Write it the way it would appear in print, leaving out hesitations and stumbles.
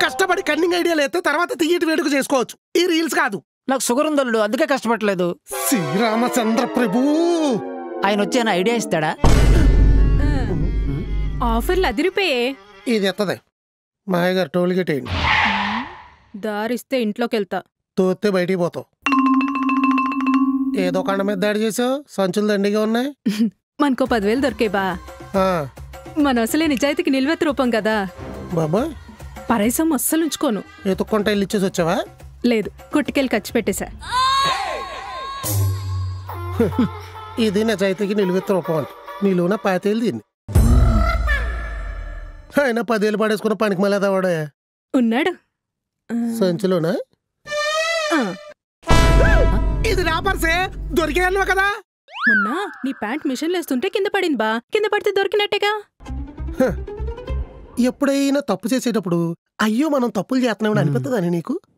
కష్టపడి కన్నింగ్ ఐడియాలు అయితే తర్వాత తీయటి వేడుక చేసుకోవచ్చు. ఈ రీల్స్ కాదు. నాకు షుగర్ ఉందల్లుడు, అందుకే కష్టపడలేదు. శ్రీరామచంద్ర ప్రభు ఆయన వచ్చి ఆయన ఐడియా ఇస్తాడా? ఆఫర్లు అదిరిపోయే. ఇది ఎత్తదే మాయ గారు టోల్ గేట్ వేయండి. దారిస్తే ఇంట్లోకి వెళ్తా, తోస్తే బయటికి పోతావు. ఏదో కండ మీద దాడి చేసావు, సంచులు దండిగా ఉన్నాయి. మనకో 10,000 దొరికే బా. మన అసలే నిజాయితీకి నిల్వెత్తు రూపం కదా బాబా. పరైసం అస్సలు ఉంచుకోను. ఎత్తుక్కుంటా ఇల్లు ఇచ్చేసి వచ్చావా? లేదు, కుట్టుకెళ్ళి ఖర్చు పెట్టేశా. ఇది నిజాయితీకి నిలువెత్తు రూపం అంట. నీలోన 5,000 దీన్ని. ఆయన 10,000 పడేసుకున్న పనికి మళ్ళీ వాడే ఉన్నాడు సంచులోనా? ఇది నా పర్సే, దొరికేయను కదా. మొన్న నీ ప్యాంట్ మిషన్ లేస్తుంటే కింద పడింది బా. కింద పడితే దొరికినట్టేగా. ఎప్పుడైనా తప్పు చేసేటప్పుడు అయ్యో మనం తప్పులు చేస్తున్నామని అనిపిస్తుందని నీకు?